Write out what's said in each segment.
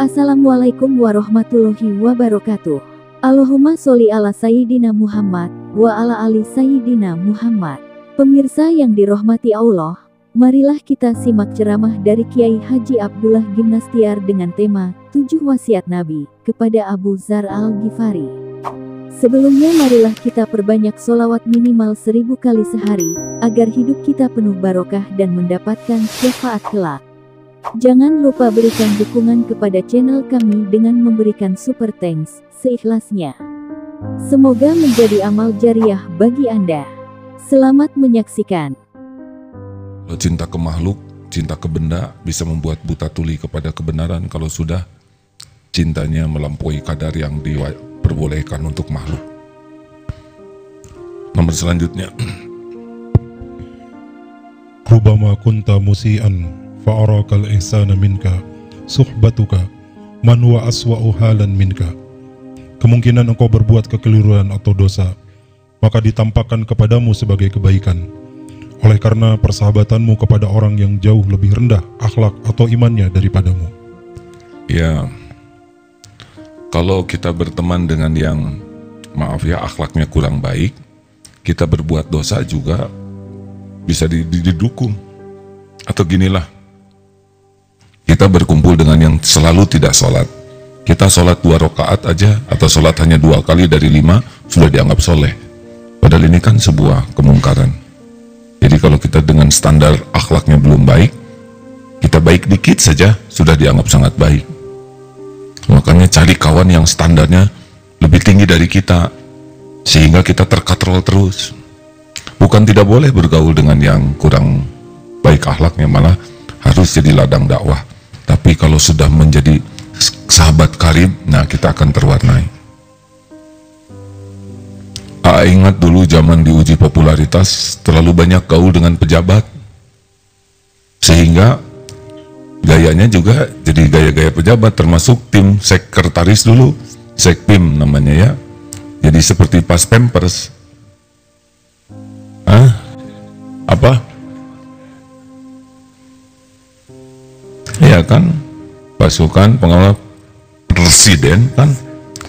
Assalamualaikum warahmatullahi wabarakatuh. Allahumma sholli ala Sayyidina Muhammad wa ala ali Sayyidina Muhammad. Pemirsa yang dirahmati Allah, marilah kita simak ceramah dari Kiai Haji Abdullah Gimnastiar dengan tema 7 wasiat Nabi kepada Abu Dzar Al-Ghifari. Sebelumnya marilah kita perbanyak sholawat minimal 1000 kali sehari, agar hidup kita penuh barokah dan mendapatkan syafaat kelak. Jangan lupa berikan dukungan kepada channel kami dengan memberikan super thanks seikhlasnya. Semoga menjadi amal jariah bagi Anda. Selamat menyaksikan. Cinta ke makhluk, cinta ke benda bisa membuat buta tuli kepada kebenaran kalau sudah cintanya melampaui kadar yang diperbolehkan untuk makhluk. Nomor selanjutnya. Rubama kunta musian fa'arakal ihsana minka suhbatuka man wa aswa'u halan minka. Kemungkinan engkau berbuat kekeliruan atau dosa, maka ditampakkan kepadamu sebagai kebaikan. Oleh karena persahabatanmu kepada orang yang jauh lebih rendah akhlak atau imannya daripadamu. Ya, kalau kita berteman dengan yang maaf ya akhlaknya kurang baik, kita berbuat dosa juga bisa didukung. Atau ginilah, kita berkumpul dengan yang selalu tidak sholat. Kita sholat 2 rakaat aja atau sholat hanya 2 kali dari 5 sudah dianggap soleh. Padahal ini kan sebuah kemungkaran. Jadi kalau kita dengan standar akhlaknya belum baik, kita baik dikit saja sudah dianggap sangat baik. Makanya cari kawan yang standarnya lebih tinggi dari kita, sehingga kita terkatrol terus. Bukan tidak boleh bergaul dengan yang kurang baik akhlaknya, malah harus jadi ladang dakwah. Tapi kalau sudah menjadi sahabat karib, nah kita akan terwarnai. Ingat dulu zaman diuji popularitas, terlalu banyak gaul dengan pejabat, sehingga gayanya juga jadi gaya-gaya pejabat, termasuk tim sekretaris dulu, sekpim namanya ya. Jadi seperti pas pampers. Apa? Ya kan, pasukan pengawal presiden kan,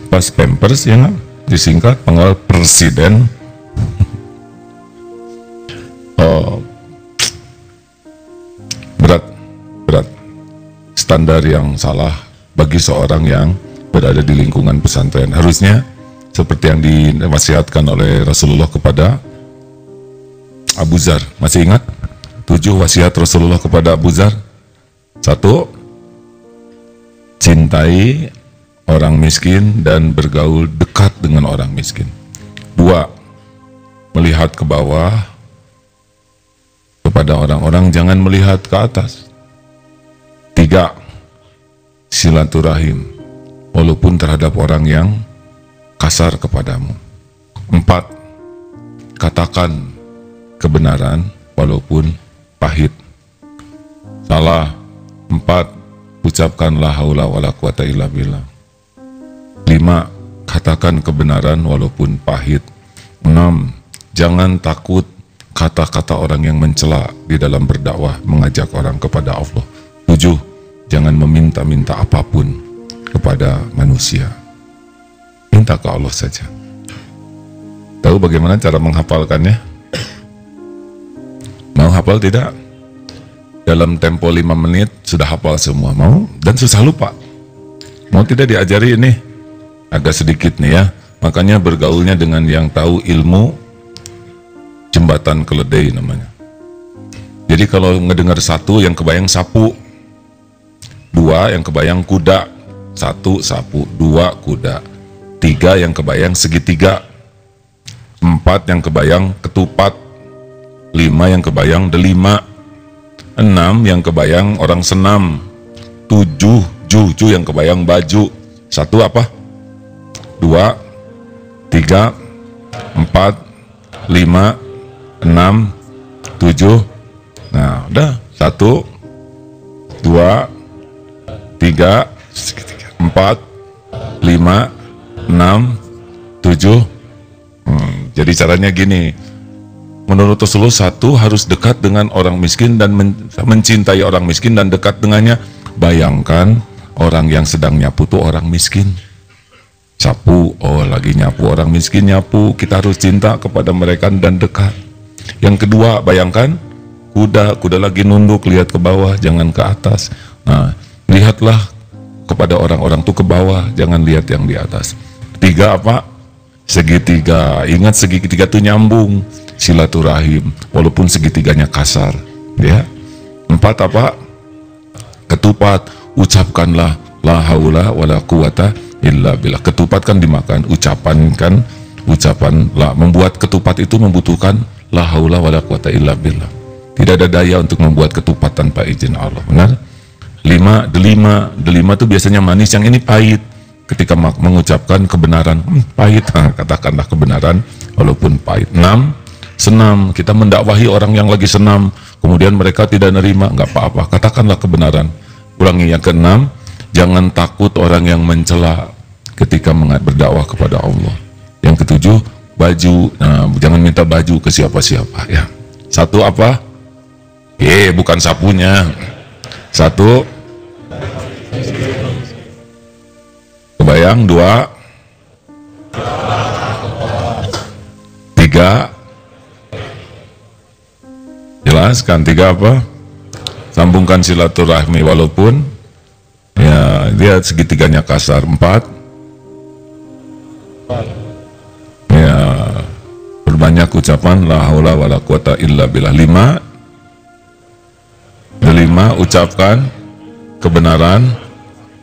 pas pampers ya kan, disingkat pengawal presiden. Oh, berat standar yang salah bagi seorang yang berada di lingkungan pesantren. Harusnya seperti yang dinasihatkan oleh Rasulullah kepada Abu Dzar. Masih ingat 7 wasiat Rasulullah kepada Abu Dzar? 1. Cintai orang miskin dan bergaul dekat dengan orang miskin. 2. Melihat ke bawah kepada orang-orang, jangan melihat ke atas. 3. Silaturahim walaupun terhadap orang yang kasar kepadamu. 4. Katakan kebenaran walaupun pahit. Salah. 4. Ucapkanlah haula wala quwata illa billah. 5. Katakan kebenaran walaupun pahit. 6. Jangan takut kata-kata orang yang mencela di dalam berdakwah mengajak orang kepada Allah. 7. Jangan meminta-minta apapun kepada manusia. Minta ke Allah saja. Tahu bagaimana cara menghafalkannya? Mau hafal tidak? Dalam tempo 5 menit sudah hafal semua. Mau? Dan susah lupa. Mau tidak diajari ini? Agak sedikit nih ya. Makanya bergaulnya dengan yang tahu ilmu jembatan keledai namanya. Jadi kalau ngedengar 1 yang kebayang sapu, 2 yang kebayang kuda, 1 sapu, 2 kuda, 3 yang kebayang segitiga, 4 yang kebayang ketupat, 5 yang kebayang delima, 6 yang kebayang orang senam, 7 juju yang kebayang baju. 1 apa? 2, 3, 4, 5, 6, 7. Nah udah 1, 2, 3, 4, 5, 6, 7. Jadi caranya gini, menurut Rasulullah 1 harus dekat dengan orang miskin dan mencintai orang miskin dan dekat dengannya. Bayangkan orang yang sedang nyapu tuh orang miskin. Sapu, oh lagi nyapu, orang miskin nyapu, kita harus cinta kepada mereka dan dekat. Yang kedua, bayangkan kuda lagi nunduk, lihat ke bawah, jangan ke atas. Nah, lihatlah kepada orang-orang tuh ke bawah, jangan lihat yang di atas. Tiga apa? Segitiga. Ingat segitiga tuh nyambung, silaturahim, walaupun segitiganya kasar, ya. Empat apa? Ketupat, ucapkanlah la haula wala quwata illa billah. Ketupat kan dimakan, ucapan la. Membuat ketupat itu membutuhkan la haula wala quwata illa billah. Tidak ada daya untuk membuat ketupat tanpa izin Allah. Benar? Delima itu biasanya manis, yang ini pahit. Ketika mengucapkan kebenaran, pahit. Katakanlah kebenaran walaupun pahit. 6. Senam. Kita mendakwahi orang yang lagi senam, kemudian mereka tidak nerima, nggak apa-apa. Katakanlah kebenaran. Ulangi. Yang ke-6, jangan takut orang yang mencela ketika berdakwah kepada Allah. Yang ke-7, baju. Nah, jangan minta baju ke siapa-siapa, ya. 1 apa? Bukan sapunya. 1, kebayang. 2, 3, jelaskan. 3 apa? Sambungkan silaturahmi walaupun ya dia segitiganya kasar. 4, ya berbanyak ucapan la haula wala quwata illa billah. 5, ucapkan kebenaran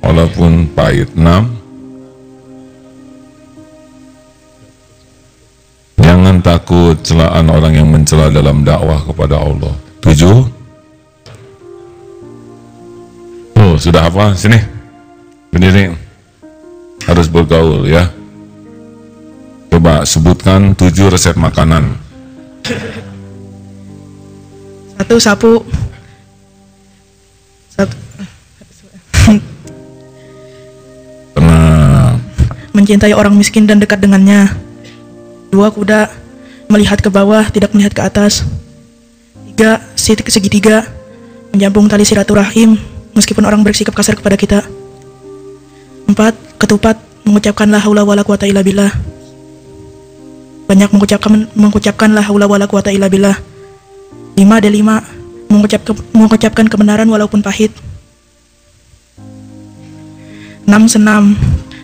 walaupun pahit. 6, jangan takut celaan orang yang mencela dalam dakwah kepada Allah. 7, sudah apa? Sini, berdiri, harus bergaul, ya. Coba sebutkan 7 resep makanan. 1, sapu. 1, mencintai orang miskin dan dekat dengannya. 2, kuda, melihat ke bawah, tidak melihat ke atas. 3, segitiga, menyambung tali silaturahim meskipun orang bersikap kasar kepada kita. 4, ketupat, mengucapkan la haula wala quwata illa billah. Banyak mengucapkan la haula wala quwata illa billah. 5, delima, mengucapkan kebenaran walaupun pahit. 6, senam,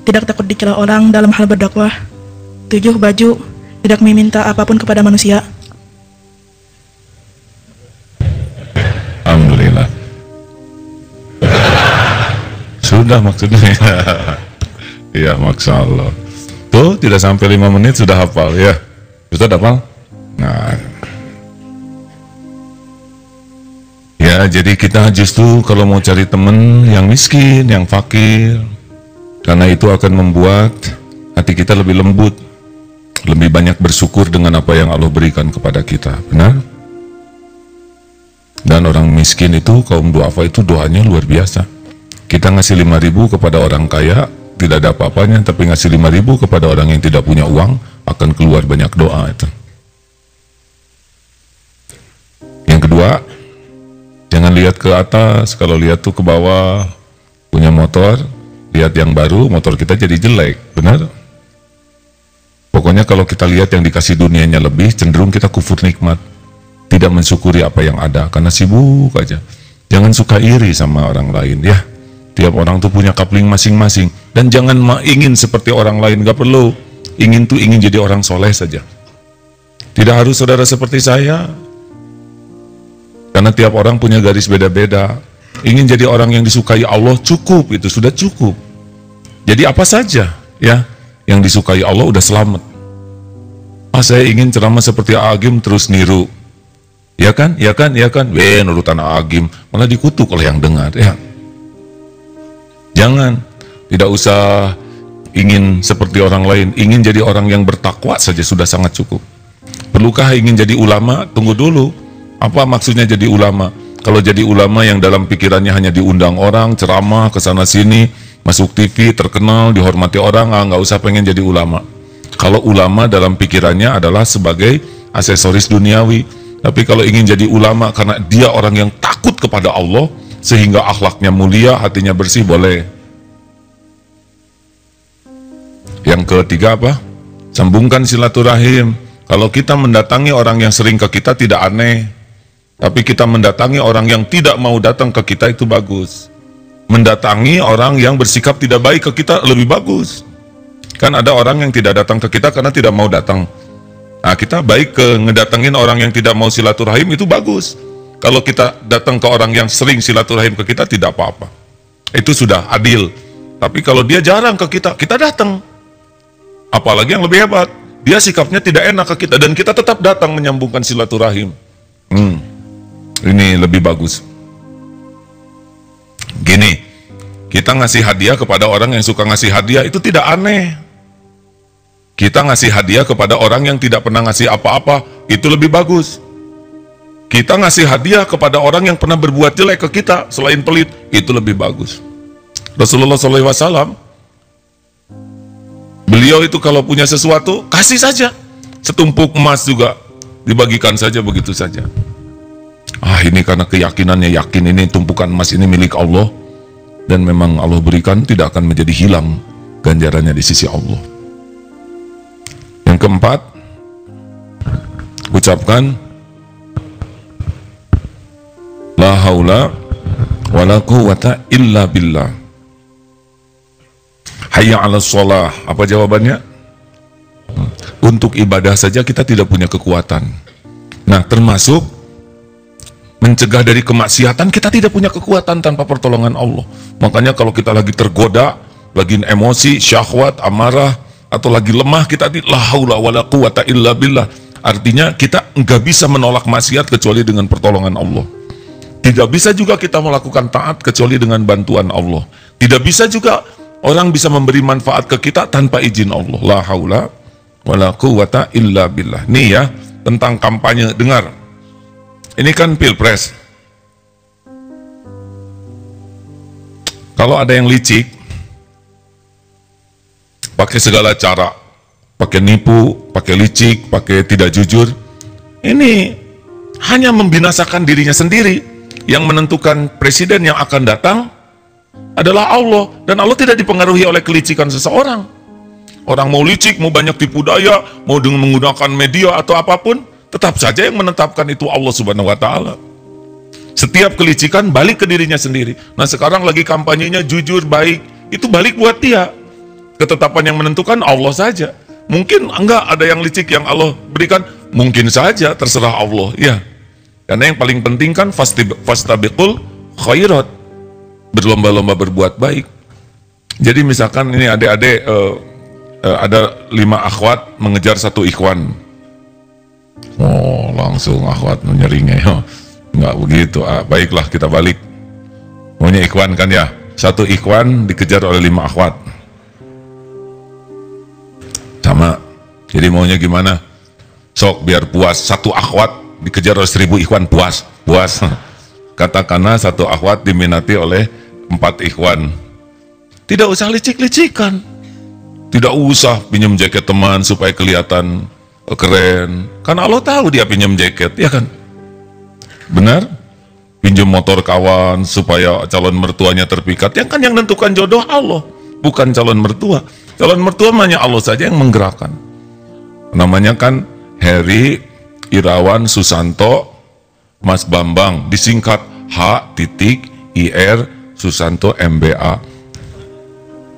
tidak takut dicela orang dalam hal berdakwah. 7, baju, tidak meminta apapun kepada manusia. Alhamdulillah. Sudah maksudnya. Ya, Masya Allah. Tuh, tidak sampai 5 menit sudah hafal, ya. Sudah hafal? Nah. Ya, jadi kita justru kalau mau cari teman yang miskin, yang fakir, karena itu akan membuat hati kita lebih lembut, lebih banyak bersyukur dengan apa yang Allah berikan kepada kita. Benar? Dan orang miskin itu, kaum duafa itu doanya luar biasa. Kita ngasih 5.000 kepada orang kaya, tidak ada apa-apanya, tapi ngasih 5.000 kepada orang yang tidak punya uang, akan keluar banyak doa itu. Yang kedua, jangan lihat ke atas, kalau lihat tuh ke bawah. Punya motor, lihat yang baru, motor kita jadi jelek, benar? Pokoknya kalau kita lihat yang dikasih dunianya lebih, cenderung kita kufur nikmat, tidak mensyukuri apa yang ada, karena sibuk aja. Jangan suka iri sama orang lain, ya. Tiap orang tuh punya kapling masing-masing, dan jangan ingin seperti orang lain, gak perlu. Ingin tuh ingin jadi orang soleh saja. Tidak harus saudara seperti saya, karena tiap orang punya garis beda-beda. Ingin jadi orang yang disukai Allah, cukup, itu sudah cukup. Jadi apa saja, ya, yang disukai Allah udah selamat. Saya ingin ceramah seperti Agim terus niru, ya kan, ya kan, ya kan. Nurutan Agim, malah dikutuk oleh yang dengar, ya. Jangan, tidak usah ingin seperti orang lain, ingin jadi orang yang bertakwa saja sudah sangat cukup. Perlukah ingin jadi ulama? Tunggu dulu. Apa maksudnya jadi ulama? Kalau jadi ulama yang dalam pikirannya hanya diundang orang, ceramah, kesana sini, masuk TV, terkenal, dihormati orang, nggak usah pengen jadi ulama. Kalau ulama dalam pikirannya adalah sebagai aksesoris duniawi. Tapi kalau ingin jadi ulama karena dia orang yang takut kepada Allah, sehingga akhlaknya mulia, hatinya bersih, boleh. Yang ketiga apa? Sambungkan silaturahim. Kalau kita mendatangi orang yang sering ke kita tidak aneh, tapi kita mendatangi orang yang tidak mau datang ke kita itu bagus. Mendatangi orang yang bersikap tidak baik ke kita lebih bagus. Kan ada orang yang tidak datang ke kita karena tidak mau datang. Nah, kita baik ke ngedatengin orang yang tidak mau silaturahim itu bagus. Kalau kita datang ke orang yang sering silaturahim ke kita tidak apa-apa. Itu sudah adil. Tapi kalau dia jarang ke kita, kita datang. Apalagi yang lebih hebat, dia sikapnya tidak enak ke kita dan kita tetap datang menyambungkan silaturahim. Ini lebih bagus. Gini, kita ngasih hadiah kepada orang yang suka ngasih hadiah itu tidak aneh. Kita ngasih hadiah kepada orang yang tidak pernah ngasih apa-apa, itu lebih bagus. Kita ngasih hadiah kepada orang yang pernah berbuat jelek ke kita, selain pelit, itu lebih bagus. Rasulullah SAW, beliau itu kalau punya sesuatu, kasih saja. Setumpuk emas juga, dibagikan saja begitu saja. Ini karena keyakinannya, yakin ini tumpukan emas ini milik Allah. Dan memang Allah berikan tidak akan menjadi hilang ganjarannya di sisi Allah. Yang keempat, ucapkan la haula wala quwwata illa billah. Hayya 'alas shalah. Apa jawabannya? Untuk ibadah saja kita tidak punya kekuatan. Nah, termasuk mencegah dari kemaksiatan kita tidak punya kekuatan tanpa pertolongan Allah. Makanya kalau kita lagi tergoda, lagi emosi, syahwat, amarah, atau lagi lemah, kita la haula wala quwwata illa billah. Artinya kita nggak bisa menolak maksiat kecuali dengan pertolongan Allah. Tidak bisa juga kita melakukan taat kecuali dengan bantuan Allah. Tidak bisa juga orang bisa memberi manfaat ke kita tanpa izin Allah. La haula wala quwwata illa billah. Nih ya, tentang kampanye, dengar. Ini kan pilpres. Kalau ada yang licik, pakai segala cara, pakai nipu, pakai licik, pakai tidak jujur, ini hanya membinasakan dirinya sendiri. Yang menentukan presiden yang akan datang adalah Allah, dan Allah tidak dipengaruhi oleh kelicikan seseorang. Orang mau licik, mau banyak tipu daya, mau dengan menggunakan media atau apapun, tetap saja yang menetapkan itu Allah Subhanahu wa Ta'ala. Setiap kelicikan balik ke dirinya sendiri. Nah, sekarang lagi kampanyenya jujur, baik, itu balik buat dia. Ketetapan yang menentukan Allah saja. Mungkin enggak ada yang licik yang Allah berikan, mungkin saja, terserah Allah. Ya, karena yang paling penting kan fastabiqul khairat, berlomba-lomba berbuat baik. Jadi misalkan ini adik-adik ada 5 akhwat mengejar 1 ikhwan. Langsung akhwat menyeringnya. Enggak begitu. Baiklah, kita balik. Maunya ikhwan kan ya? 1 ikhwan dikejar oleh 5 akhwat. Sama. Jadi maunya gimana? Sok biar puas. 1 akhwat dikejar oleh 1000 ikhwan, puas. Puas. Katakanlah 1 akhwat diminati oleh 4 ikhwan. Tidak usah licik-licikan. Tidak usah pinjam jaket teman supaya kelihatan keren. Karena Allah tahu dia pinjam jaket, ya kan? Benar? Pinjam motor kawan supaya calon mertuanya terpikat. Yang kan yang menentukan jodoh Allah, bukan calon mertua. Calon mertua hanya Allah saja yang menggerakkan. Namanya kan Heri Irawan Susanto Mas Bambang, disingkat H.IR Susanto MBA.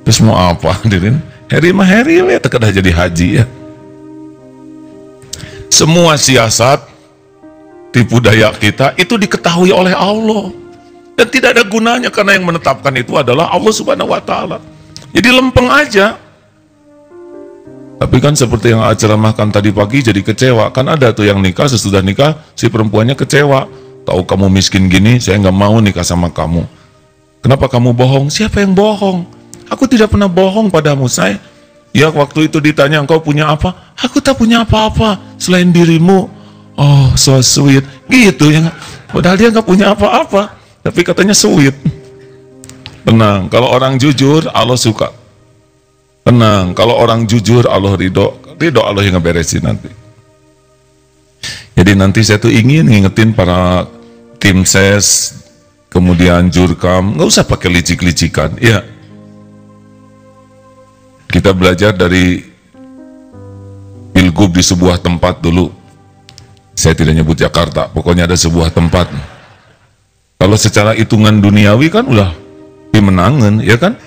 Terus mau apa, hadirin? Heri mah Heri, ya terkadang jadi haji ya. Semua siasat tipu daya kita itu diketahui oleh Allah dan tidak ada gunanya karena yang menetapkan itu adalah Allah Subhanahu wa Ta'ala. Jadi lempeng aja. Tapi kan seperti yang ceramahkan tadi pagi, jadi kecewa. Kan ada tuh yang nikah, sesudah nikah si perempuannya kecewa. Tahu kamu miskin gini, saya nggak mau nikah sama kamu. Kenapa kamu bohong? Siapa yang bohong? Aku tidak pernah bohong padamu, saya. Ya, waktu itu ditanya engkau punya apa? Aku tak punya apa-apa selain dirimu. Oh, so sweet. Gitu ya. Padahal dia nggak punya apa-apa, tapi katanya sweet. Tenang, kalau orang jujur Allah suka. Tenang, kalau orang jujur Allah ridho. Ridho Allah yang ngeberesin nanti. Jadi nanti saya tuh ingin ngingetin para tim ses, kemudian jurkam, nggak usah pakai licik-licikan. Ya, Kita belajar dari pilgub di sebuah tempat dulu. Saya tidak nyebut Jakarta, pokoknya ada sebuah tempat. Kalau secara hitungan duniawi kan udah dimenangan, ya kan?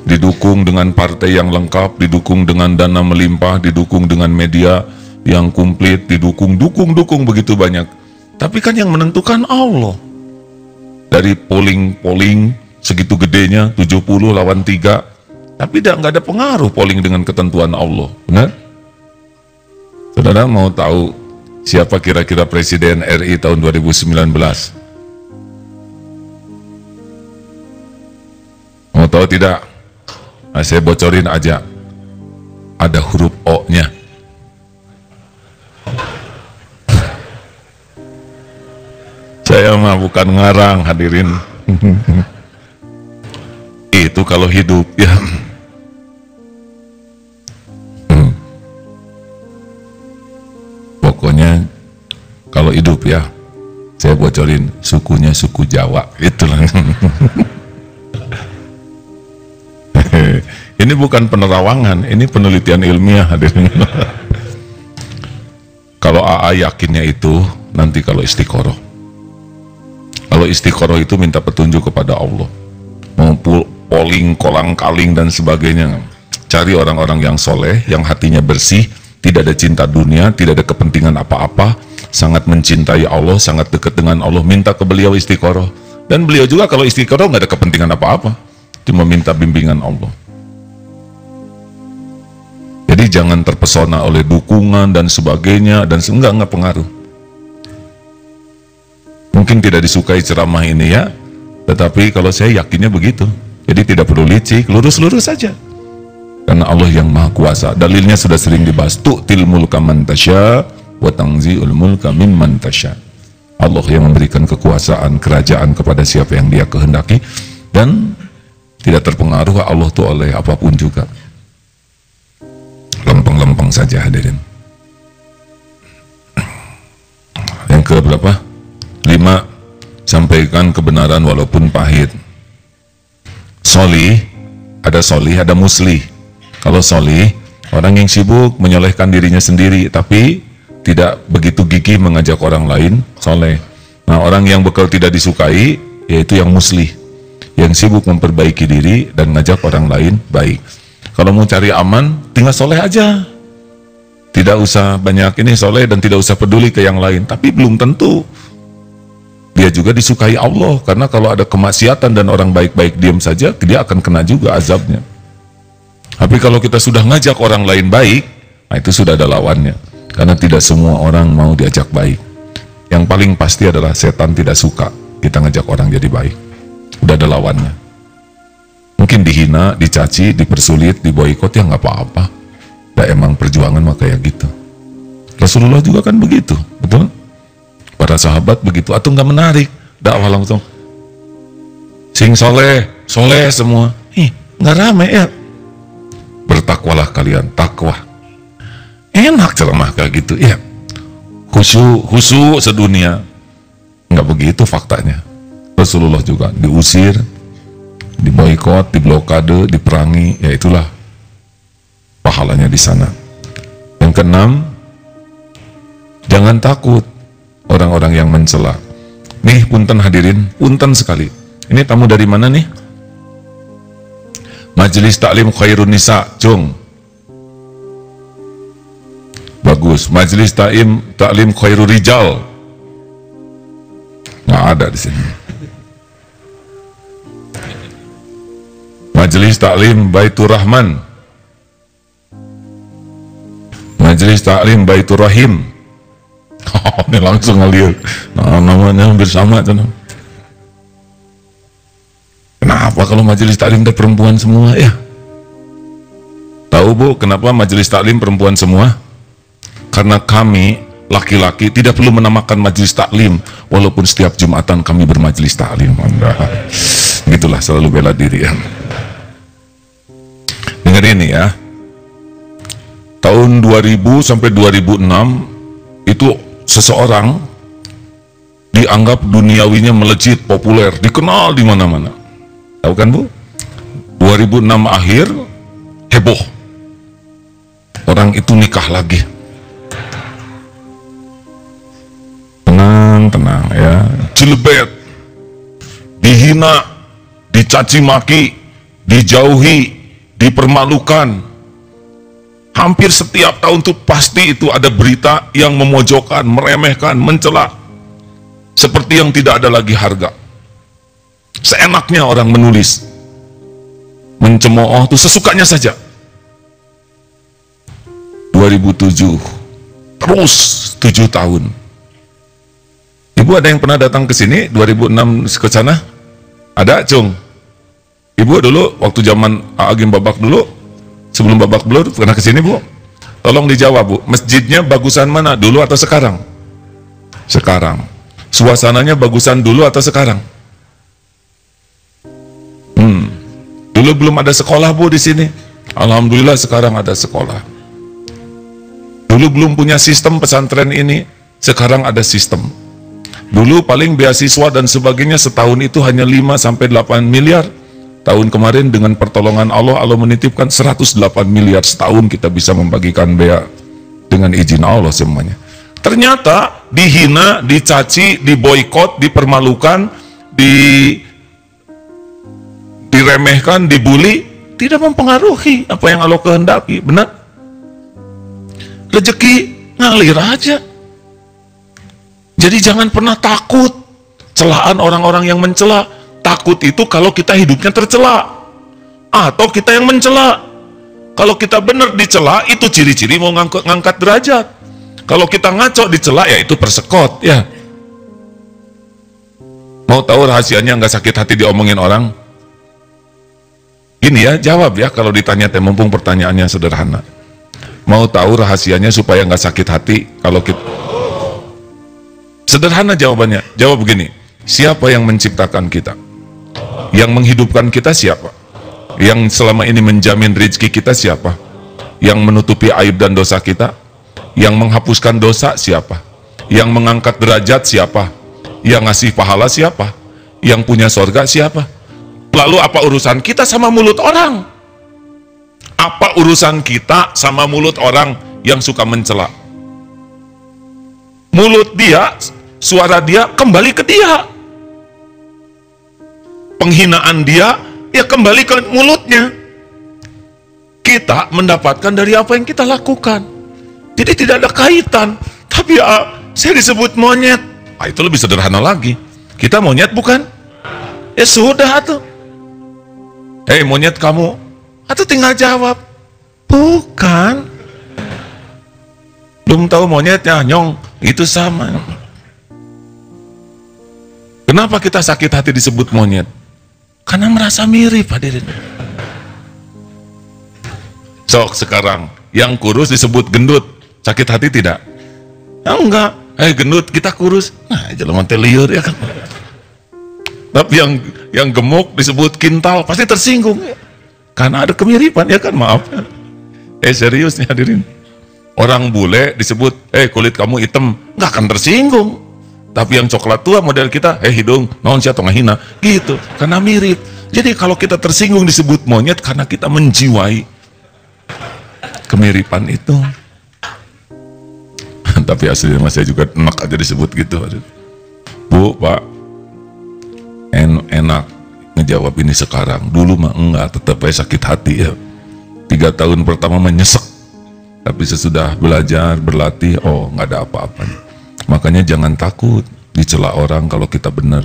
Didukung dengan partai yang lengkap, didukung dengan dana melimpah, didukung dengan media yang komplit, didukung begitu banyak. Tapi kan yang menentukan Allah. Dari polling segitu gedenya, 70 lawan 3, tapi nggak ada pengaruh polling dengan ketentuan Allah, benar? Saudara mau tahu siapa kira-kira Presiden RI tahun 2019? Mau tahu tidak? Nah, saya bocorin aja. Ada huruf O-nya. Saya mah bukan ngarang, hadirin. Itu kalau hidup, ya. Pokoknya kalau hidup ya, saya bocorin sukunya suku Jawa, itulah. Ini bukan penerawangan, ini penelitian ilmiah, hadirin. Kalau AA yakinnya itu nanti kalau istiqoroh. Kalau istiqoroh itu minta petunjuk kepada Allah. Mau polling, kolang-kaling dan sebagainya. Cari orang-orang yang soleh, yang hatinya bersih, tidak ada cinta dunia, tidak ada kepentingan apa-apa, sangat mencintai Allah, sangat dekat dengan Allah, minta ke beliau istiqoroh. Dan beliau juga kalau istiqoroh nggak ada kepentingan apa-apa, cuma minta bimbingan Allah. Jadi jangan terpesona oleh dukungan dan sebagainya, dan enggak pengaruh. Mungkin tidak disukai ceramah ini ya, tetapi kalau saya yakinnya begitu. Jadi tidak perlu licik, lurus-lurus saja. Karena Allah yang maha kuasa. Dalilnya sudah sering dibahas. Tu'til mulka man tasya wa tanzi'ul mulka mimman tasya. Allah yang memberikan kekuasaan, kerajaan kepada siapa yang dia kehendaki, dan tidak terpengaruh Allah itu oleh apapun juga. Lempeng-lempeng saja, hadirin. Yang ke berapa? 5. Sampaikan kebenaran walaupun pahit. Solih, ada muslih. Kalau solih, orang yang sibuk menyolehkan dirinya sendiri, tapi tidak begitu gigih mengajak orang lain soleh. Nah, orang yang bekal tidak disukai, yaitu yang muslih, yang sibuk memperbaiki diri dan ngajak orang lain baik. Kalau mau cari aman, tinggal soleh aja. Tidak usah banyak ini soleh dan tidak usah peduli ke yang lain. Tapi belum tentu dia juga disukai Allah, karena kalau ada kemaksiatan dan orang baik-baik diam saja, dia akan kena juga azabnya. Tapi kalau kita sudah ngajak orang lain baik, nah itu sudah ada lawannya, karena tidak semua orang mau diajak baik. Yang paling pasti adalah setan tidak suka kita ngajak orang jadi baik. Udah ada lawannya. Mungkin dihina, dicaci, dipersulit, diboikot, ya nggak apa-apa. Nah, emang perjuangan mah kayak gitu. Rasulullah juga kan begitu, betul? Para sahabat begitu, atau nggak menarik dakwah langsung. Sing soleh semua, nggak rame ya. Bertakwalah kalian, takwa. Enak ceramah kayak gitu, ya. Khusyuk sedunia. Nggak begitu faktanya. Rasulullah juga diusir, diboikot, diblokade, diperangi, ya itulah pahalanya di sana. Yang keenam, jangan takut orang-orang yang mencela. Nih punten hadirin, punten sekali. Ini tamu dari mana nih? Majelis Taklim Khairun Nisa, Cung. Bagus. Majelis Taklim Khairul Rijal. Nggak ada di sini. Majelis Taklim Baitur Rahman. Majelis Taklim Baitur Rahim. Oh, ini langsung ngalir. Nah, namanya hampir sama. Kenapa kalau majelis taklim perempuan semua ya? Tahu Bu, kenapa majelis taklim perempuan semua? Karena kami laki-laki tidak perlu menamakan majelis taklim, walaupun setiap Jumatan kami bermajelis taklim. Gitulah, selalu bela diri ya. Dengar ini ya. Tahun 2000 sampai 2006 itu seseorang dianggap duniawinya melejit, populer, dikenal di mana-mana. Tahu kan Bu? 2006 akhir heboh. Orang itu nikah lagi. Tenang ya, jelebet, dihina, dicaci maki, dijauhi, dipermalukan. Hampir setiap tahun tuh pasti itu ada berita yang memojokkan, meremehkan, mencela. Seperti yang tidak ada lagi harga. Seenaknya orang menulis, mencemooh itu sesukanya saja. 2007, terus 7 tahun. Ibu ada yang pernah datang ke sini 2006 ke sana? Ada, Cung? Ibu dulu waktu zaman Agim Babak dulu, sebelum Babak Belur pernah ke sini, Bu? Tolong dijawab, Bu. Masjidnya bagusan mana? Dulu atau sekarang? Sekarang. Suasananya bagusan dulu atau sekarang? Dulu belum ada sekolah, Bu, di sini. Alhamdulillah sekarang ada sekolah. Dulu belum punya sistem pesantren ini, sekarang ada sistem. Dulu paling beasiswa dan sebagainya setahun itu hanya 5-8 miliar. Tahun kemarin dengan pertolongan Allah, Allah menitipkan 108 miliar setahun kita bisa membagikan bea dengan izin Allah semuanya. Ternyata dihina, dicaci, diboikot, dipermalukan, diremehkan, dibully, tidak mempengaruhi apa yang Allah kehendaki. Benar? Rezeki ngalir aja. Jadi jangan pernah takut celaan orang-orang yang mencela. Takut itu kalau kita hidupnya tercela atau kita yang mencela. Kalau kita benar dicela, itu ciri-ciri mau ngangkat derajat. Kalau kita ngaco dicela, ya itu persekot ya. Mau tahu rahasianya nggak sakit hati diomongin orang? Gini ya, jawab ya kalau ditanya, mumpung pertanyaannya sederhana. Mau tahu rahasianya supaya nggak sakit hati kalau kita... Sederhana jawabannya, jawab begini, siapa yang menciptakan kita? Yang menghidupkan kita siapa? Yang selama ini menjamin rezeki kita siapa? Yang menutupi aib dan dosa kita? Yang menghapuskan dosa siapa? Yang mengangkat derajat siapa? Yang ngasih pahala siapa? Yang punya sorga siapa? Lalu apa urusan kita sama mulut orang? Apa urusan kita sama mulut orang yang suka mencela? Mulut dia, suara dia kembali ke dia. Penghinaan dia, ya kembali ke mulutnya. Kita mendapatkan dari apa yang kita lakukan. Jadi tidak ada kaitan. Tapi ya, saya disebut monyet. Itu lebih sederhana lagi. Kita monyet bukan? Ya sudah tuh. Hei monyet kamu. Atau tinggal jawab, bukan. Belum tahu monyetnya, nyong. Itu sama. Kenapa kita sakit hati disebut monyet? Karena merasa mirip, hadirin. Sok sekarang, yang kurus disebut gendut, sakit hati tidak? Ya enggak, gendut kita kurus, nah jelema teh lieur ya kan. Tapi yang gemuk disebut kintal, pasti tersinggung. Karena ada kemiripan ya kan, maaf. Serius nih hadirin. Orang bule disebut, kulit kamu hitam, nggak akan tersinggung. Tapi yang coklat tua model kita, hidung, naon sih atau ngahina, gitu. Karena mirip. Jadi kalau kita tersinggung disebut monyet, karena kita menjiwai kemiripan itu. Tapi aslinya saya juga enak aja disebut gitu. Bu, Pak, enak ngejawab ini sekarang. Dulu mah enggak, tetap aja sakit hati ya. 3 tahun pertama menyesek. Tapi sesudah belajar, berlatih, nggak ada apa-apanya. Makanya jangan takut dicela orang kalau kita benar.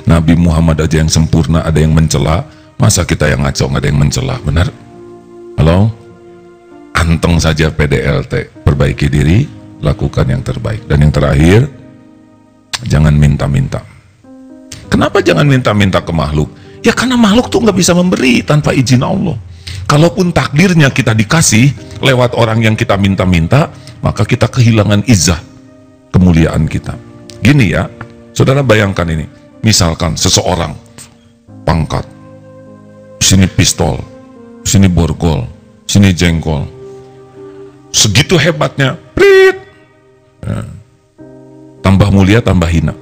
Nabi Muhammad aja yang sempurna ada yang mencela, masa kita yang ngaco nggak ada yang mencela, benar? Halo? Anteng saja PDLT, perbaiki diri, lakukan yang terbaik. Dan yang terakhir, jangan minta-minta. Kenapa jangan minta-minta ke makhluk? Ya karena makhluk tuh nggak bisa memberi tanpa izin Allah. Kalaupun takdirnya kita dikasih lewat orang yang kita minta-minta, maka kita kehilangan izzah, kemuliaan kita. Gini ya, saudara bayangkan ini, misalkan seseorang pangkat, sini pistol, sini borgol, sini jengkol, segitu hebatnya, prit, tambah mulia, tambah hina.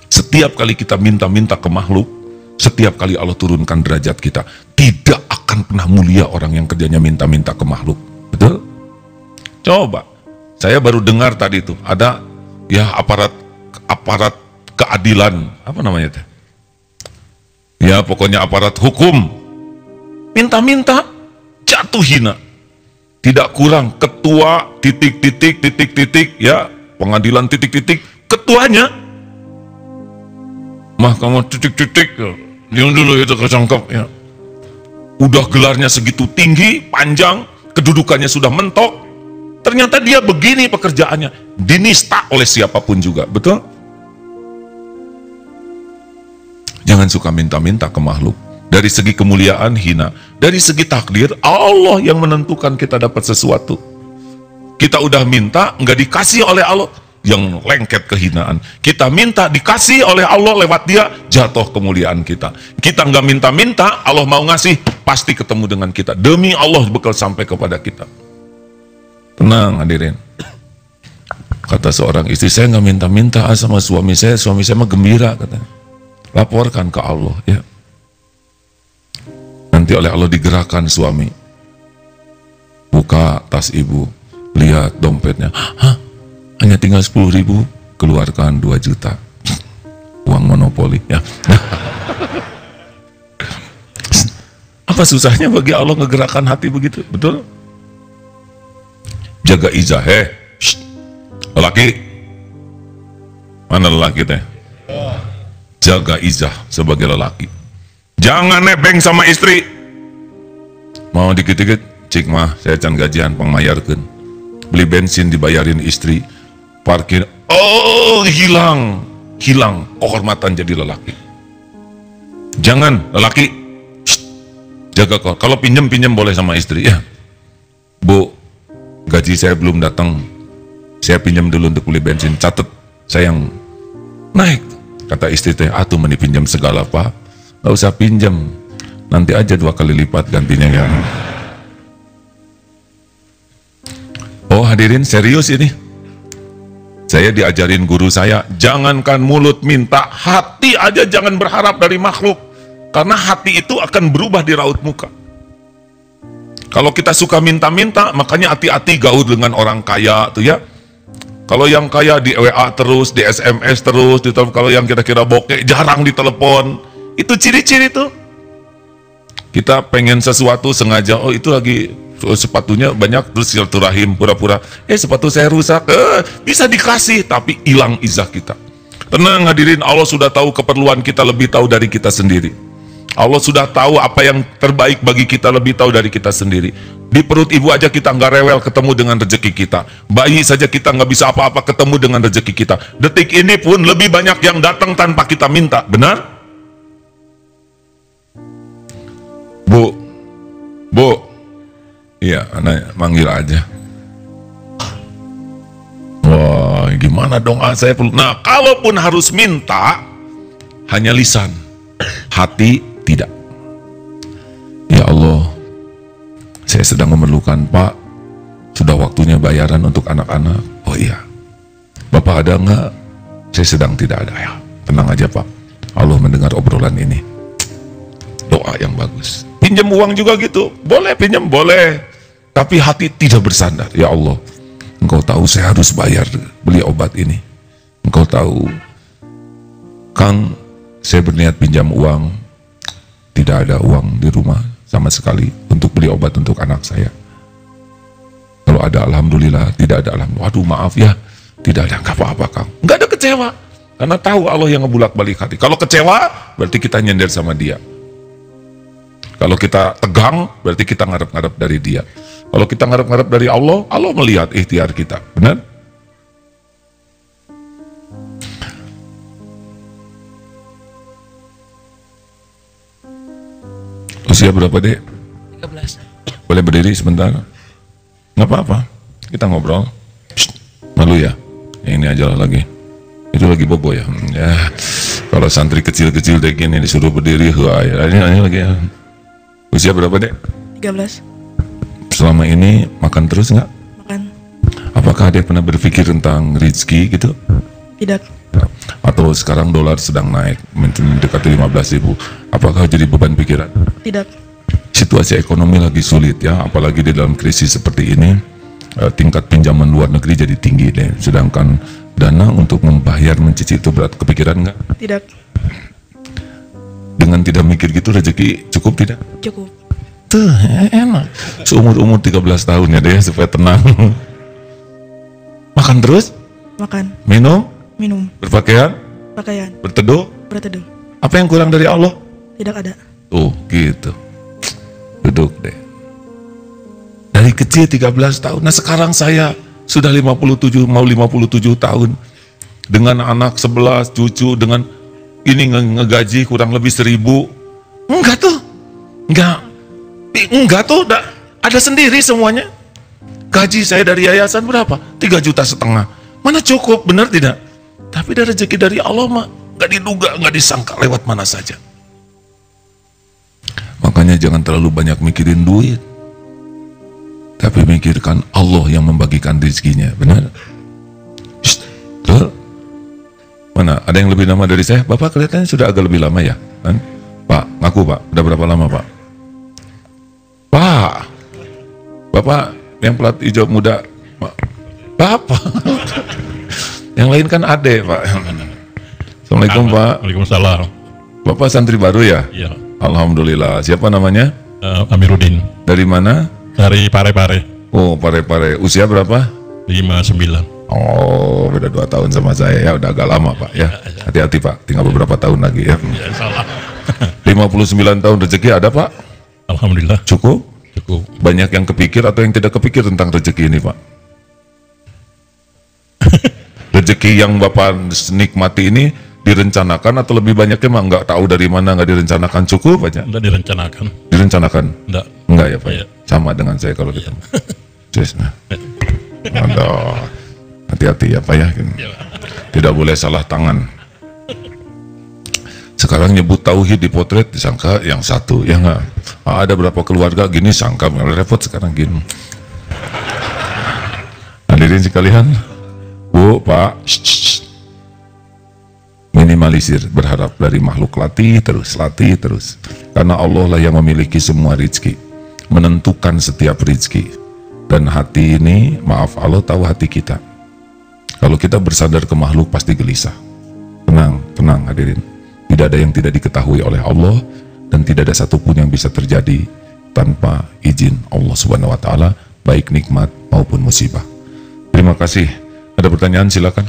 Setiap kali kita minta-minta ke makhluk, setiap kali Allah turunkan derajat kita, tidak akan akan pernah mulia orang yang kerjanya minta-minta ke makhluk. Betul? Coba, saya baru dengar tadi itu ada ya aparat keadilan, apa namanya teh? Ya pokoknya aparat hukum minta-minta jatuh hina. Tidak kurang ketua titik ya, pengadilan titik ketuanya mahkamah titik yang dulu itu kecangkep ya. Udah gelarnya segitu tinggi, panjang, kedudukannya sudah mentok. Ternyata dia begini pekerjaannya, dinista oleh siapapun juga, betul? Jangan suka minta-minta ke makhluk. Dari segi kemuliaan hina, dari segi takdir Allah yang menentukan kita dapat sesuatu. Kita udah minta nggak dikasih oleh Allah, yang lengket kehinaan. Kita minta dikasih oleh Allah lewat dia, jatuh kemuliaan kita. Kita nggak minta-minta, Allah mau ngasih, pasti ketemu dengan kita. Demi Allah bekal sampai kepada kita. Tenang hadirin. Kata seorang istri, saya nggak minta-minta sama suami saya mah gembira katanya. Laporkan ke Allah ya. Nanti oleh Allah digerakkan suami. Buka tas ibu, lihat dompetnya. Hah? Hanya tinggal 10.000, keluarkan 2 juta. Uang monopoli ya. Apa susahnya bagi Allah ngegerakkan hati begitu? Betul? Jaga izah, lelaki. Mana lelaki teh? Jaga izah sebagai lelaki. Jangan nebeng sama istri. Mau dikit-dikit, cik mah saya can gajian pengmayarkeun. Beli bensin dibayarin istri. Parkir, oh hilang kehormatan jadi lelaki. Jangan lelaki, jaga kok. Kalau pinjam boleh sama istri ya. Bu, gaji saya belum datang, saya pinjam dulu untuk beli bensin. Catat, saya yang naik. Kata istri teh, atuh meni pinjam segala pak, nggak usah pinjam, nanti aja 2 kali lipat gantinya ya. Oh hadirin serius ini. Saya diajarin guru saya, jangankan mulut minta, hati aja jangan berharap dari makhluk. Karena hati itu akan berubah di raut muka. Kalau kita suka minta-minta, makanya hati-hati gaul dengan orang kaya tuh ya. Kalau yang kaya di WA terus, di SMS terus, kalau yang kira-kira bokeh jarang ditelepon. Itu ciri-ciri tuh. Kita pengen sesuatu sengaja, oh itu lagi sepatunya banyak, terus silaturahim pura-pura, sepatu saya rusak, bisa dikasih, tapi hilang izah kita. Tenang hadirin, Allah sudah tahu keperluan kita, lebih tahu dari kita sendiri. Allah sudah tahu apa yang terbaik bagi kita, lebih tahu dari kita sendiri. Di perut ibu aja kita nggak rewel ketemu dengan rezeki kita. Bayi saja kita nggak bisa apa-apa ketemu dengan rezeki kita. Detik ini pun lebih banyak yang datang tanpa kita minta, benar? Bu, iya, anak manggil aja. Wah, gimana dong? Saya perlu. Nah, kalaupun harus minta, hanya lisan, hati tidak. Ya Allah, saya sedang memerlukan Pak. Sudah waktunya bayaran untuk anak-anak. Oh iya, Bapak ada nggak? Saya sedang tidak ada ya. Tenang aja Pak. Allah mendengar obrolan ini. Doa yang bagus. Pinjam uang juga gitu, boleh pinjam, boleh. Tapi hati tidak bersandar. Ya Allah, Engkau tahu saya harus bayar beli obat ini. Engkau tahu, Kang, saya berniat pinjam uang. Tidak ada uang di rumah sama sekali untuk beli obat untuk anak saya. Kalau ada alhamdulillah, tidak ada alhamdulillah. Waduh maaf ya, tidak ada, nggak apa-apa Kang. Nggak ada kecewa, karena tahu Allah yang ngebulak-balik hati. Kalau kecewa, berarti kita nyender sama dia. Kalau kita tegang, berarti kita ngarep-ngarep dari dia. Kalau kita ngarep-ngarep dari Allah, Allah melihat ikhtiar kita. Benar? Usia berapa, Dek? 13. Boleh berdiri sebentar? Nggak apa-apa, kita ngobrol. Psst, malu ya? Ini aja lah lagi. Itu lagi bobo ya? Ya, kalau santri kecil-kecil deh gini disuruh berdiri, ini lagi ya. Usia berapa, Dek? 13. Selama ini makan terus nggak? Makan. Apakah Dek pernah berpikir tentang rezeki gitu? Tidak. Atau sekarang dolar sedang naik, mendekati 15.000. Apakah jadi beban pikiran? Tidak. situasi ekonomi lagi sulit ya, apalagi di dalam krisis seperti ini, tingkat pinjaman luar negeri jadi tinggi deh. Sedangkan dana untuk membayar mencicil itu berat. Kepikiran nggak? Tidak. Dengan tidak mikir gitu rezeki cukup tidak? Cukup. Tuh enak. Seumur-umur 13 tahun ya deh supaya tenang. Makan terus? Makan. Minum? Minum. Berpakaian? Pakaian. Berteduh? Berteduh. Apa yang kurang dari Allah? Tidak ada. Oh gitu. Duduk deh. Dari kecil 13 tahun. Nah sekarang saya sudah 57, mau 57 tahun. Dengan anak 11, cucu, dengan ini ngegaji kurang lebih 1.000. Enggak tuh. Enggak tuh. Ada sendiri semuanya. Gaji saya dari yayasan berapa? 3,5 juta. Mana cukup, benar tidak? Tapi dari rezeki dari Allah mah gak diduga, gak disangka lewat mana saja. Makanya jangan terlalu banyak mikirin duit, tapi mikirkan Allah yang membagikan rezekinya, benar? Tuh. Mana? Ada yang lebih lama dari saya? Bapak kelihatannya sudah agak lebih lama ya, kan? Pak, ngaku Pak, udah berapa lama Pak? Pak, Bapak yang pelat hijau muda, Bapak. Yang lain kan adek Pak. Assalamualaikum Pak. Waalaikumsalam. Bapak santri baru ya? Iya. Alhamdulillah. Siapa namanya? Amiruddin. Dari mana? Dari Pare-Pare. Oh, Pare-Pare. Usia berapa? 59. Oh, beda 2 tahun sama saya ya. Udah agak lama Pak ya. Hati-hati Pak. Tinggal beberapa tahun lagi ya. Ya, salah. 59 tahun rezeki ada Pak? Alhamdulillah. Cukup? Cukup. Banyak yang kepikir atau yang tidak kepikir tentang rezeki ini Pak? Rezeki yang Bapak nikmati ini direncanakan atau lebih banyaknya mah nggak tahu dari mana, nggak direncanakan, cukup aja? Enggak direncanakan. Direncanakan? Enggak ya Pak? Iya. Sama dengan saya kalau ketemu. Yes, nah. Aduh, hati-hati ya Pak ya. Tidak boleh salah tangan. Sekarang nyebut tauhid di potret disangka yang satu, ya nggak? Ada berapa keluarga gini sangka, repot sekarang gini. Hadirin sekalian, Bu, Pak, minimalisir berharap dari makhluk, latih terus. Karena Allah lah yang memiliki semua rezeki, menentukan setiap rezeki. Dan hati ini, maaf, Allah tahu hati kita. Kalau kita bersandar ke makhluk pasti gelisah. Tenang hadirin. Tidak ada yang tidak diketahui oleh Allah, dan tidak ada satupun yang bisa terjadi tanpa izin Allah Subhanahu wa Ta'ala, baik nikmat maupun musibah. Terima kasih. Ada pertanyaan silakan.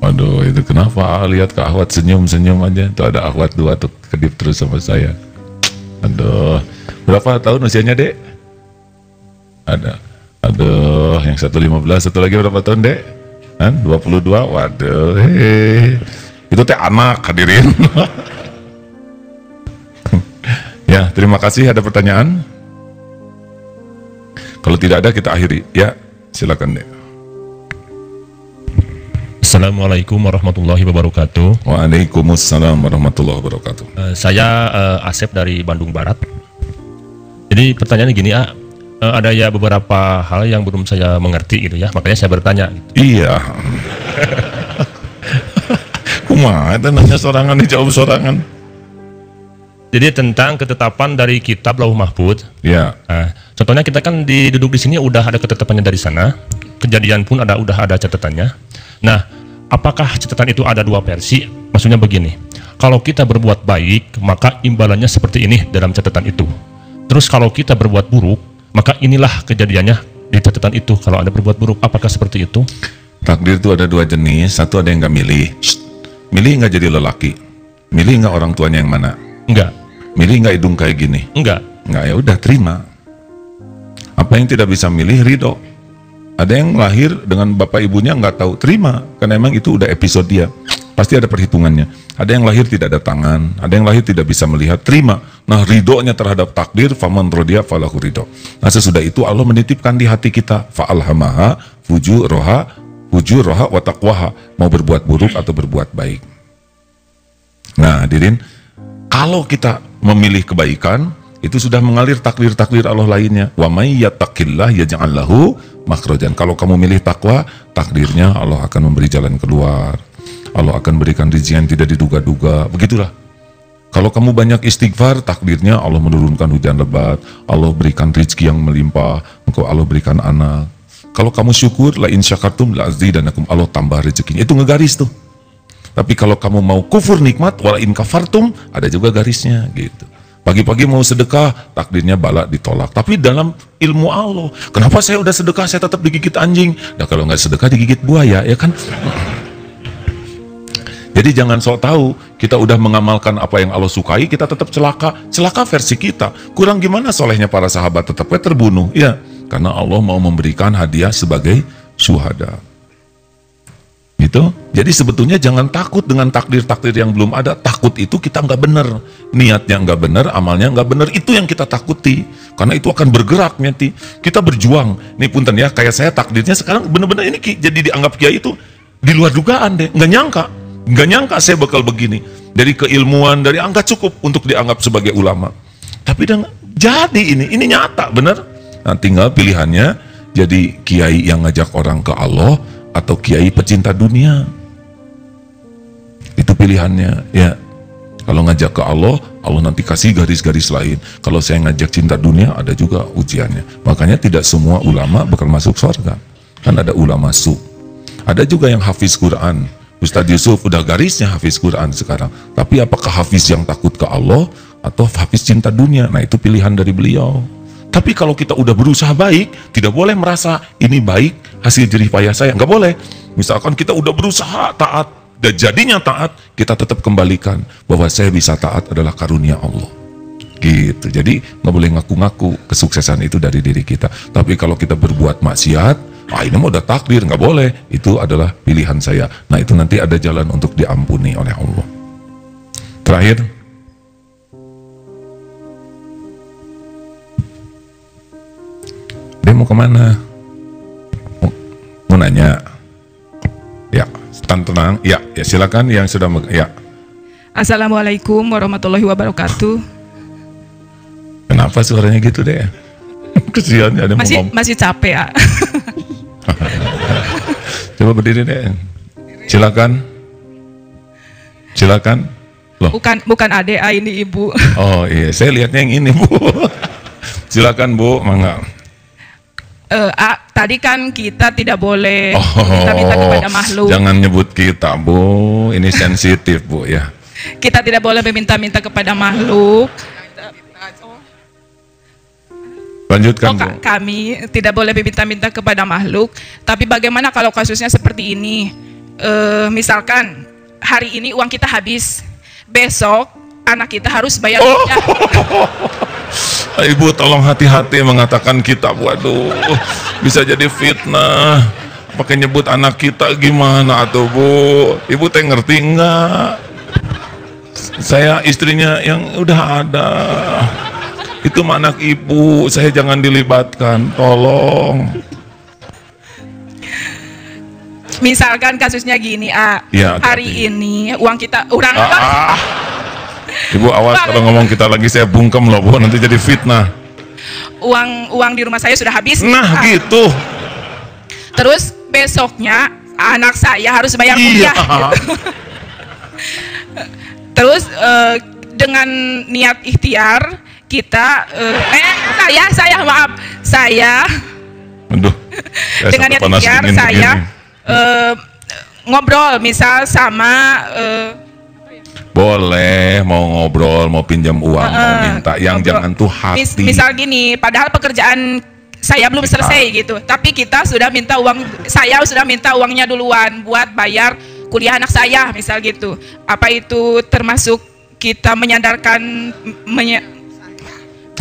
Aduh, itu kenapa lihat ke akhwat senyum-senyum aja? Tuh ada akhwat 2 tuh kedip terus sama saya. Aduh, berapa tahun usianya Dek? Ada. Aduh, yang satu 15, satu lagi berapa tahun Dek? 22, waduh, itu teh anak hadirin. Ya, terima kasih. Ada pertanyaan? Kalau tidak ada kita akhiri. Ya, silakan Dek. Assalamualaikum warahmatullahi wabarakatuh. Waalaikumsalam warahmatullahi wabarakatuh. Saya Asep dari Bandung Barat. Jadi pertanyaannya gini, ada ya beberapa hal yang belum saya mengerti gitu ya, makanya saya bertanya. Gitu. Iya. Kumaha itu nanya sorangan dijawab sorangan. Jadi tentang ketetapan dari kitab Lauh Mahfudz. Ya. Contohnya kita kan duduk di sini udah ada ketetapannya dari sana, kejadian pun udah ada catatannya. Nah, apakah catatan itu ada 2 versi? Maksudnya begini, kalau kita berbuat baik, maka imbalannya seperti ini dalam catatan itu. Terus kalau kita berbuat buruk, maka inilah kejadiannya di catatan itu. Kalau Anda berbuat buruk, apakah seperti itu? Takdir itu ada 2 jenis. Satu ada yang nggak milih. Milih nggak jadi lelaki. Milih nggak orang tuanya yang mana? Enggak. Milih nggak hidung kayak gini? Enggak. Nggak, ya udah terima. Apa yang tidak bisa milih, ridho. Ada yang lahir dengan bapak ibunya nggak tahu, terima. Karena emang itu udah episode dia. Pasti ada perhitungannya. Ada yang lahir tidak ada tangan, ada yang lahir tidak bisa melihat, terima. Nah, ridhonya terhadap takdir, faman rodiya falahu ridho. Nah, sesudah itu Allah menitipkan di hati kita, fa'alhamaha fujuraha wa taqwaha, mau berbuat buruk atau berbuat baik. Nah, hadirin, kalau kita memilih kebaikan, itu sudah mengalir takdir-takdir Allah lainnya. Wa may yattaqillah yaj'al lahu makhrajan. Kalau kamu milih takwa, takdirnya Allah akan memberi jalan keluar. Allah akan berikan rezeki yang tidak diduga-duga. Begitulah. Kalau kamu banyak istighfar, takdirnya Allah menurunkan hujan lebat, Allah berikan rezeki yang melimpah, engkau Allah berikan anak. Kalau kamu syukur, la in syakartum la azidanakum, Allah tambah rezekinya. Itu ngegaris tuh. Tapi kalau kamu mau kufur nikmat, wala in kafartum, ada juga garisnya gitu. Pagi-pagi mau sedekah, takdirnya bala ditolak. Tapi dalam ilmu Allah, kenapa saya udah sedekah saya tetap digigit anjing? Nah kalau nggak sedekah digigit buaya, ya kan? Jadi jangan sok tahu, kita udah mengamalkan apa yang Allah sukai, kita tetap celaka. Celaka versi kita. Kurang gimana solehnya para sahabat, tetapnya terbunuh. Ya, karena Allah mau memberikan hadiah sebagai syuhada. Gitu. Jadi sebetulnya jangan takut dengan takdir-takdir yang belum ada. Takut itu kita nggak benar. Niatnya nggak benar, amalnya nggak benar. Itu yang kita takuti. Karena itu akan bergerak nanti. Kita berjuang. Nih punten ya, kayak saya takdirnya sekarang benar-benar ini jadi dianggap kiai itu di luar dugaan deh. Nggak nyangka. Nggak nyangka saya bakal begini. Dari keilmuan, dari angka cukup untuk dianggap sebagai ulama. Tapi jadi ini nyata, bener. Nah tinggal pilihannya, jadi kiai yang ngajak orang ke Allah, atau kiai pecinta dunia. Itu pilihannya, ya. Kalau ngajak ke Allah, Allah nanti kasih garis-garis lain. Kalau saya ngajak cinta dunia, ada juga ujiannya. Makanya tidak semua ulama bakal masuk surga. Kan ada ulama su. Ada juga yang hafiz Quran. Ustadz Yusuf udah garisnya hafiz Quran sekarang. Tapi apakah hafiz yang takut ke Allah atau hafiz cinta dunia? Nah itu pilihan dari beliau. Tapi kalau kita udah berusaha baik, tidak boleh merasa ini baik hasil jerih payah saya. Nggak boleh. Misalkan kita udah berusaha taat dan jadinya taat, kita tetap kembalikan bahwa saya bisa taat adalah karunia Allah. Gitu. Jadi nggak boleh ngaku-ngaku kesuksesan itu dari diri kita. Tapi kalau kita berbuat maksiat, ini mau udah takdir, nggak boleh. Itu adalah pilihan saya. Nah itu nanti ada jalan untuk diampuni oleh Allah. Terakhir, dia mau kemana? Mau nanya? Ya, tenang. Ya, silakan yang sudah. Ya. Assalamualaikum warahmatullahi wabarakatuh. Kenapa suaranya gitu deh? Kesian ada masih capek ya. Coba berdiri deh. Silakan. Loh. Bukan ADA ini Ibu. Oh iya, saya lihatnya yang ini Bu. Silakan Bu, mangga. Tadi kan kita tidak boleh minta-minta kepada makhluk. Jangan nyebut kita Bu, ini sensitif Bu ya. Kita tidak boleh meminta-minta kepada makhluk. Lanjutkan Bu. Kami tidak boleh meminta-minta kepada makhluk. Tapi bagaimana kalau kasusnya seperti ini? Misalkan hari ini uang kita habis, besok anak kita harus bayar. Ibu tolong hati-hati mengatakan kita, waduh, bisa jadi fitnah. Pakai nyebut anak kita gimana tuh Bu? Ibu teh ngerti enggak? Saya istrinya yang udah ada. Itu anak ibu, saya jangan dilibatkan, tolong. Misalkan kasusnya gini, ya, hari ini uang kita Ibu awas kalau ngomong kita lagi saya bungkem loh Bu, nanti jadi fitnah. Uang di rumah saya sudah habis. Nah gitu. Terus besoknya anak saya harus bayar kuliah. Gitu. Terus dengan niat ikhtiar kita saya aduh, dengan niat ikhtiar saya ngobrol misal sama boleh mau ngobrol, mau pinjam uang, mau minta, yang ngobrol. Jangan tuh hati. Misal gini, padahal pekerjaan saya belum selesai gitu, tapi kita sudah minta uang, saya sudah minta uangnya duluan buat bayar kuliah anak saya, misal gitu. Apa itu termasuk kita menyandarkan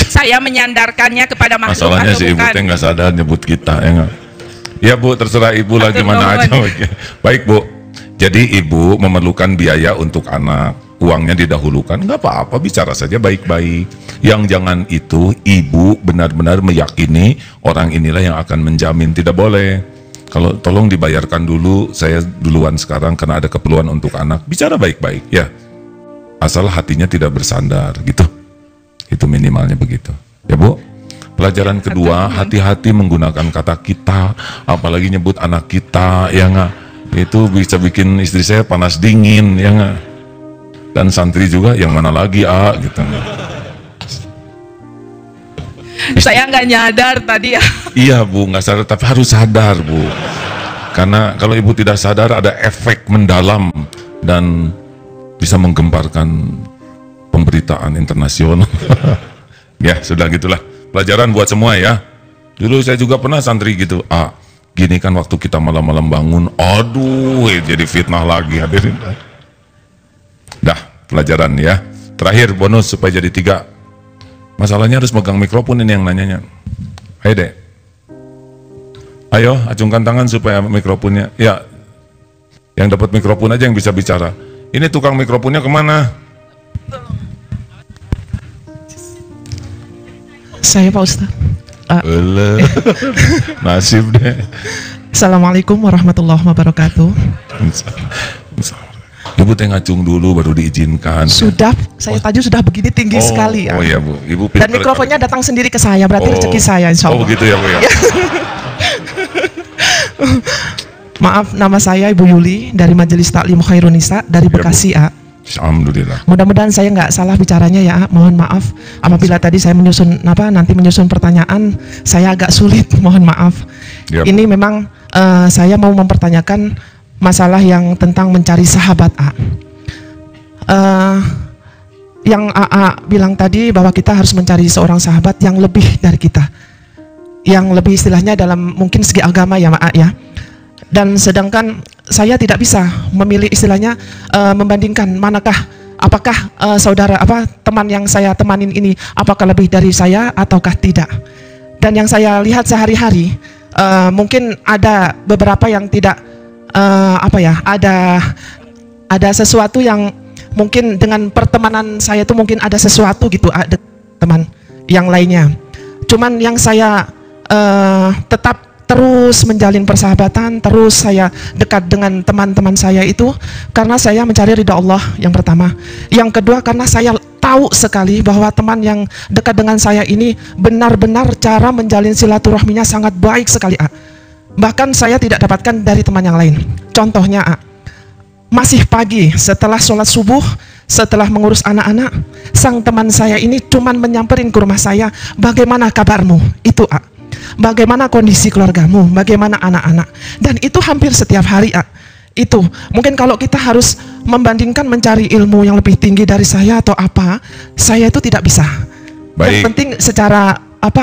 saya menyandarkannya kepada makhluk? Masalahnya si ibu teh nggak sadar nyebut kita, ya nggak? Ya Bu, terserah ibu lah gimana aja. Baik Bu, jadi ibu memerlukan biaya untuk anak, uangnya didahulukan, nggak apa-apa, bicara saja baik-baik. Yang jangan itu ibu benar-benar meyakini orang inilah yang akan menjamin, tidak boleh. Kalau tolong dibayarkan dulu, saya duluan sekarang karena ada keperluan untuk anak. Bicara baik-baik ya, asal hatinya tidak bersandar gitu. Itu minimalnya begitu ya Bu. Pelajaran kedua, hati-hati menggunakan kata kita, apalagi nyebut anak kita, ya nggak. Itu bisa bikin istri saya panas dingin, ya nggak? Dan santri juga, yang mana lagi, gitu. Saya nggak nyadar tadi ya. Iya Bu, nggak sadar, tapi harus sadar Bu. Karena kalau ibu tidak sadar ada efek mendalam dan bisa menggemparkan pemberitaan internasional. Ya sudah gitulah, pelajaran buat semua ya. Dulu saya juga pernah santri gitu. Gini kan waktu kita malam-malam bangun, aduh jadi fitnah lagi hadirin. Dah, pelajaran ya. Terakhir bonus supaya jadi 3. Masalahnya harus megang mikrofon ini yang nanyanya. Ayo deh. Ayo acungkan tangan supaya mikrofonnya. Ya, yang dapat mikrofon aja yang bisa bicara. Ini tukang mikrofonnya kemana? Saya Pak Ustaz. Nasib deh. Assalamualaikum warahmatullahi wabarakatuh. Ibu teh ngacung dulu baru diizinkan. Sudah, saya tadi sudah begini tinggi sekali ya. Oh iya Bu, Ibu Dan mikrofonnya datang sendiri ke saya, berarti rezeki saya insya Allah. Oh begitu ya Bu ya. Maaf, nama saya Ibu Yuli dari Majelis Taklim Khairun Nisa dari Bekasi ya. Alhamdulillah. Mudah-mudahan saya nggak salah bicaranya ya, mohon maaf apabila tadi saya nanti menyusun pertanyaan saya agak sulit, mohon maaf. Yep. Ini memang saya mau mempertanyakan masalah yang tentang mencari sahabat yang AA bilang tadi bahwa kita harus mencari seorang sahabat yang lebih dari kita, yang lebih istilahnya dalam mungkin segi agama ya AA ya. Dan sedangkan saya tidak bisa memilih istilahnya membandingkan apakah teman yang saya temanin ini apakah lebih dari saya ataukah tidak. Dan yang saya lihat sehari-hari mungkin ada beberapa yang tidak ada sesuatu yang mungkin dengan pertemanan saya itu mungkin ada sesuatu gitu ada teman yang lainnya. Cuman yang saya tetap terus menjalin persahabatan, terus saya dekat dengan teman-teman saya itu karena saya mencari ridha Allah yang pertama. Yang kedua karena saya tahu sekali bahwa teman yang dekat dengan saya ini benar-benar cara menjalin silaturahminya sangat baik sekali Bahkan saya tidak dapatkan dari teman yang lain. Contohnya masih pagi setelah sholat subuh, setelah mengurus anak-anak, sang teman saya ini cuman menyamperin ke rumah saya, bagaimana kabarmu? Itu bagaimana kondisi keluargamu, bagaimana anak-anak, dan itu hampir setiap hari itu mungkin kalau kita harus membandingkan mencari ilmu yang lebih tinggi dari saya atau apa, saya itu tidak bisa. Baik. Yang penting secara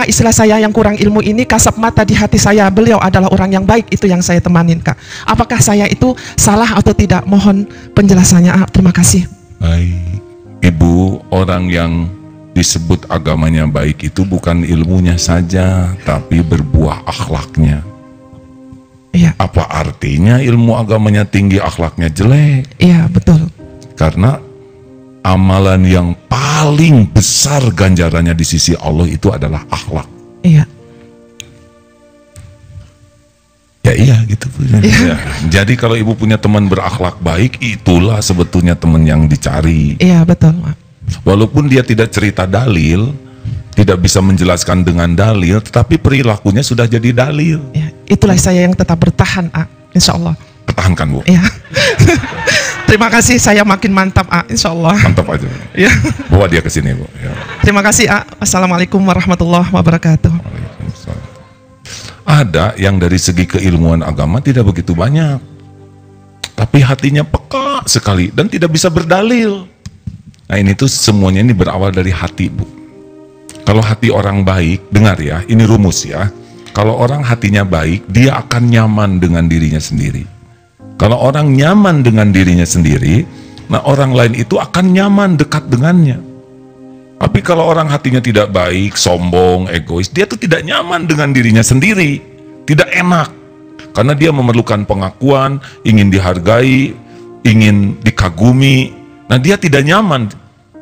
istilah saya yang kurang ilmu ini, kasat mata di hati saya beliau adalah orang yang baik, itu yang saya temanin Kak. Apakah saya itu salah atau tidak? Mohon penjelasannya terima kasih. Baik Ibu, orang yang disebut agamanya baik itu bukan ilmunya saja, tapi berbuah akhlaknya. Iya. Apa artinya ilmu agamanya tinggi, akhlaknya jelek? Iya, betul. Karena amalan yang paling besar ganjarannya di sisi Allah itu adalah akhlak. Iya. Ya iya gitu. Iya. Ya. Jadi kalau ibu punya teman berakhlak baik, itulah sebetulnya teman yang dicari. Iya, betul. Walaupun dia tidak cerita dalil, tidak bisa menjelaskan dengan dalil, tetapi perilakunya sudah jadi dalil. Ya, itulah saya yang tetap bertahan, insya Allah. Pertahankan Bu. Ya. Terima kasih, saya makin mantap, insya Allah. Mantap aja. Ya. Bawa dia ke sini Bu. Ya. Terima kasih, Assalamualaikum warahmatullahi wabarakatuh. Ada yang dari segi keilmuan agama tidak begitu banyak, tapi hatinya peka sekali dan tidak bisa berdalil. Nah ini tuh semuanya ini berawal dari hati Bu. Kalau hati orang baik, dengar ya, ini rumus ya. Kalau orang hatinya baik, dia akan nyaman dengan dirinya sendiri. Kalau orang nyaman dengan dirinya sendiri, nah orang lain itu akan nyaman dekat dengannya. Tapi kalau orang hatinya tidak baik, sombong, egois, dia tuh tidak nyaman dengan dirinya sendiri. Tidak enak. Karena dia memerlukan pengakuan, ingin dihargai, ingin dikagumi. Nah dia tidak nyaman.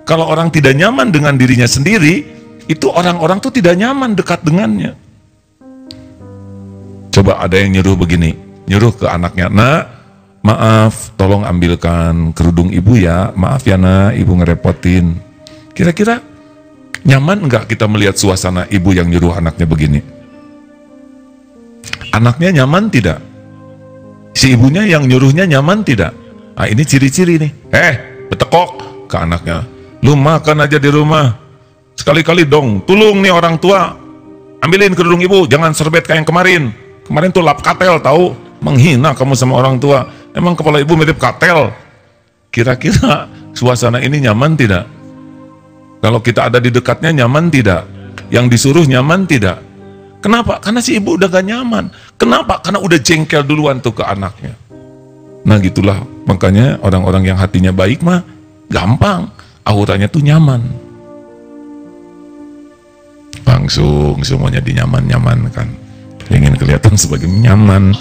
Kalau orang tidak nyaman dengan dirinya sendiri, itu orang-orang tuh tidak nyaman dekat dengannya. Coba ada yang nyuruh begini, nyuruh ke anaknya, "Nak, maaf, tolong ambilkan kerudung ibu ya, maaf ya nak, ibu ngerepotin." Kira-kira nyaman enggak kita melihat suasana ibu yang nyuruh anaknya begini? Anaknya nyaman tidak? Si ibunya yang nyuruhnya nyaman tidak? Nah, ini ciri-ciri nih. Betekok ke anaknya. Lu makan aja di rumah. Sekali-kali dong, tolong nih orang tua. Ambilin kerudung ibu, jangan serbet kayak yang kemarin. Kemarin tuh lap katel tahu, menghina kamu sama orang tua. Emang kepala ibu mirip katel. Kira-kira suasana ini nyaman tidak? Kalau kita ada di dekatnya nyaman tidak? Yang disuruh nyaman tidak? Kenapa? Karena si ibu udah gak nyaman. Kenapa? Karena udah jengkel duluan tuh ke anaknya. Nah gitulah, makanya orang-orang yang hatinya baik mah gampang, auranya tuh nyaman. Langsung semuanya dinyaman-nyamankan. Ingin kelihatan sebagai nyaman.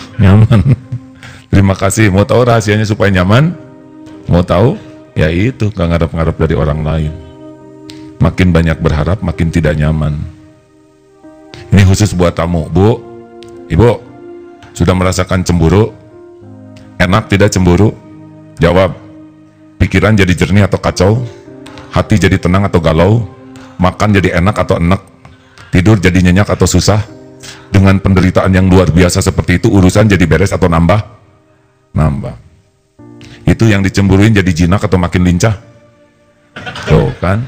Terima kasih. Mau tahu rahasianya supaya nyaman? Mau tahu? Ya itu, gak ngarep-ngarep dari orang lain. Makin banyak berharap, makin tidak nyaman. Ini khusus buat tamu. Bu, ibu, sudah merasakan cemburu? Enak tidak cemburu? Jawab. Pikiran jadi jernih atau kacau? Hati jadi tenang atau galau? Makan jadi enak atau enak? Tidur jadi nyenyak atau susah? Dengan penderitaan yang luar biasa seperti itu, urusan jadi beres atau nambah? Nambah. Itu yang dicemburuin jadi jinak atau makin lincah? Tuh kan?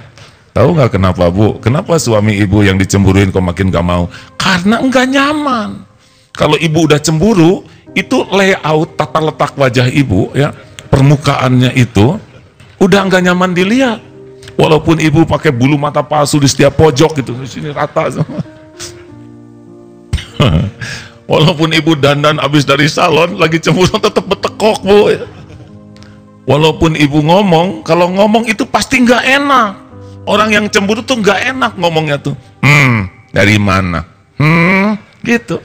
Tahu nggak kenapa bu? Kenapa suami ibu yang dicemburuin kok makin gak mau? Karena enggak nyaman. Kalau ibu udah cemburu, itu layout tata letak wajah ibu, ya permukaannya itu udah enggak nyaman dilihat. Walaupun ibu pakai bulu mata palsu di setiap pojok gitu, di sini rata semua. Walaupun ibu dandan abis dari salon, lagi cemburu tetap betekok bu. Walaupun ibu ngomong, kalau ngomong itu pasti nggak enak. Orang yang cemburu tuh nggak enak ngomongnya tuh. Dari mana? Gitu.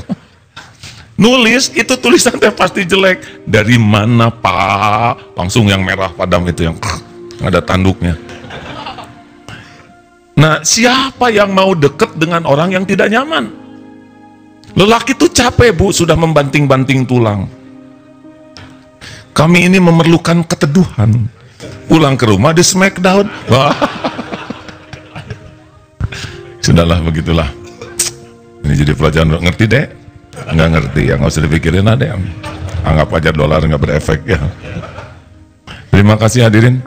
Nulis itu tulisannya pasti jelek. Dari mana pak? Langsung yang merah padam itu yang ada tanduknya. Nah, siapa yang mau deket dengan orang yang tidak nyaman? Lelaki tuh capek bu, sudah membanting-banting tulang. Kami ini memerlukan keteduhan. Pulang ke rumah di smackdown. Sudahlah, begitulah. Ini jadi pelajaran, ngerti deh? Nggak ngerti ya, nggak usah dipikirin, ada yang anggap aja dolar nggak berefek ya. Terima kasih hadirin.